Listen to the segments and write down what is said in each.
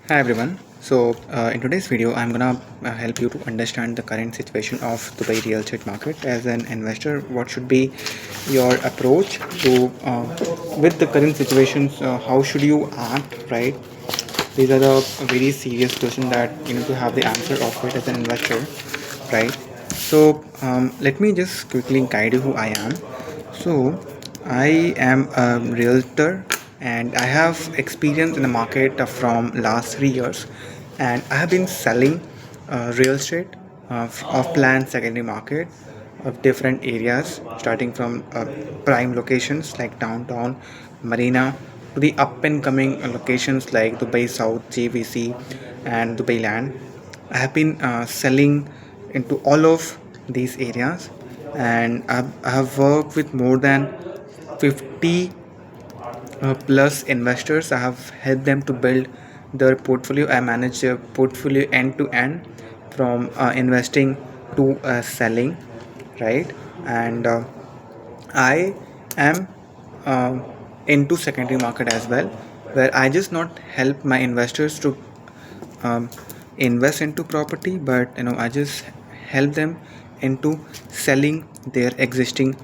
Hi everyone. In today's video, I'm gonna help you to understand the current situation of Dubai real estate market. As an investor, what should be your approach to with the current situations? How should you act? Right? These are the very serious questions that you need to have the answer of it as an investor, right? Let me just quickly guide you who I am. So, I am a realtor and I have experience in the market from last 3 years, and I have been selling real estate of land secondary market of different areas, starting from prime locations like downtown, Marina, to the up and coming locations like Dubai South, JVC, and Dubai Land. I have been selling into all of these areas, and I have worked with more than 50 plus investors. I have helped them to build their portfolio. I manage their portfolio end to end, from investing to selling, right? And I am um, into secondary market as well, where I just not help my investors to um, invest into property, but I just help them into selling their existing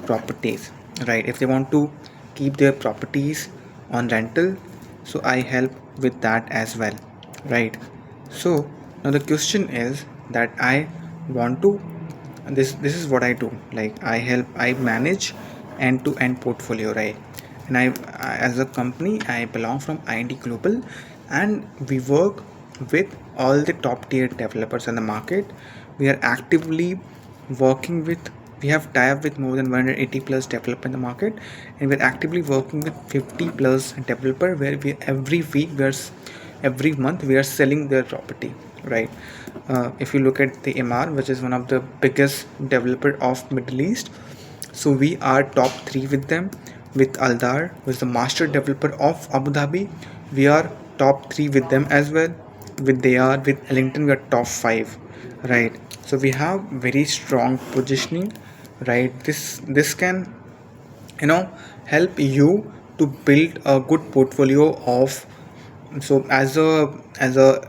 properties, right? If they want to keep their properties on rental, so I help with that as well, right? So now the question is that I want to, this is what I do. Like, I manage end to end portfolio, right? And as a company, I belong from IND Global, and we work with all the top tier developers in the market. We are actively working with, we have tie up with more than 180 plus developer in the market, and we're actively working with 50 plus developer, where we every week every month we are selling their property, right? If you look at the MR, which is one of the biggest developer of Middle East, so we are top 3 with them. With Aldar, who is the master developer of Abu Dhabi, we are top 3 with them as well. With Dayar, with Ellington, we are top 5, right? So we have very strong positioning, right? This can help you to build a good portfolio of. So as a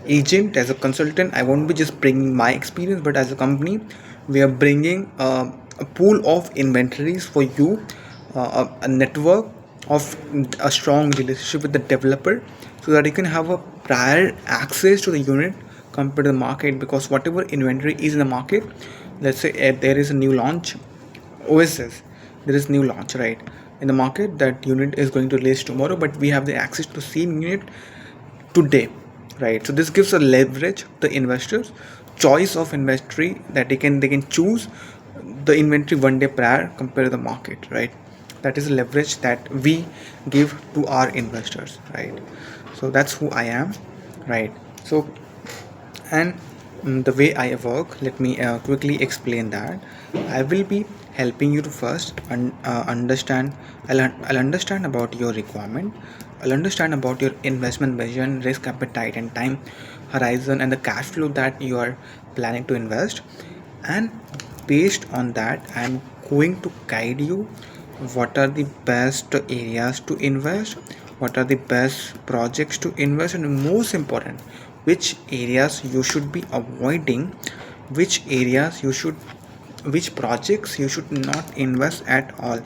agent, as a consultant, I won't be just bringing my experience, but as a company, we are bringing a pool of inventories for you, a network of a strong relationship with the developer, so that you can have a prior access to the unit compared to the market. Because whatever inventory is in the market, let's say there is a new launch, OSS, there is new launch, right, in the market. That unit is going to release tomorrow, but we have the access to same unit today, right? So this gives a leverage the investors choice of inventory, that they can choose the inventory one day prior compared to the market, right? That is a leverage that we give to our investors, right? So that's who I am, right? So, and the way I work, let me quickly explain that. I will be helping you to first understand. I'll understand about your requirement. I'll understand about your investment vision, risk appetite, and time horizon, and the cash flow that you are planning to invest. And based on that, I'm going to guide you what are the best areas to invest, what are the best projects to invest, and most important, which areas you should be avoiding, which areas you should, which projects you should not invest at all.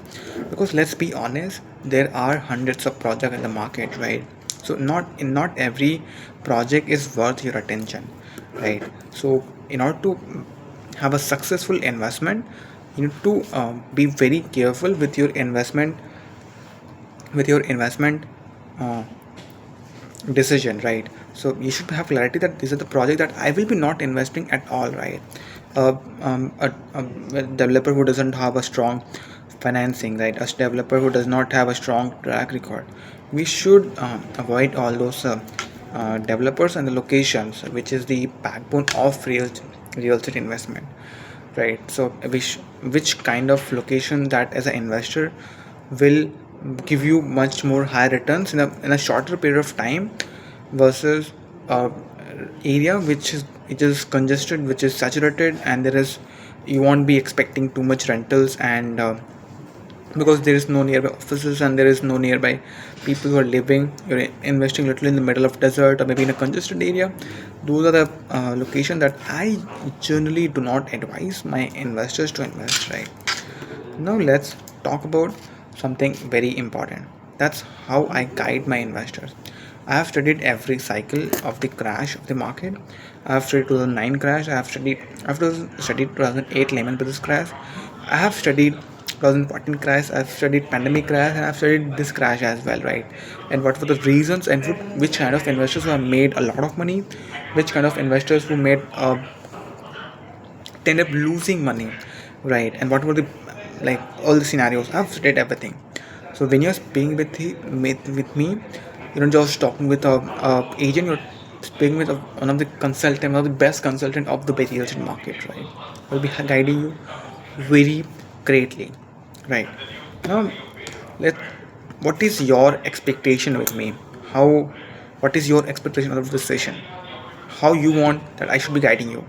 Because let's be honest, there are hundreds of projects in the market, right? So not every project is worth your attention, right? So in order to have a successful investment, you need to be very careful with your investment, with your investment uh, decision, right? So you should have clarity that these are the project that I will be not investing at all, right? A developer who doesn't have a strong financing, right? A developer who does not have a strong track record, we should avoid all those developers and the locations, which is the backbone of real estate investment, right? So which kind of location that as an investor will give you much more high returns in a shorter period of time, versus area which is congested, which is saturated, and there is, you won't be expecting too much rentals, and because there is no nearby offices and there is no nearby people who are living. You're investing literally in the middle of desert or maybe in a congested area. Those are the location that I generally do not advise my investors to invest, right? Now let's talk about something very important. That's how I guide my investors. I have studied every cycle of the crash of the market. I have studied 2009 crash. I have studied 2008 Lehman Brothers crash. I have studied 2014 crash. I have studied pandemic crash, and I have studied this crash as well, right? And what were the reasons and which kind of investors who have made a lot of money, which kind of investors who made end up losing money, right? And what were the like all the scenarios. I've studied everything. So when you're speaking with me, you're not just talking with a agent. You're speaking with one of the consultant, one of the best consultant of the real estate market, right? I'll be guiding you very greatly, right? Now, let what is your expectation with me? How what is your expectation of this session? How you want that I should be guiding you?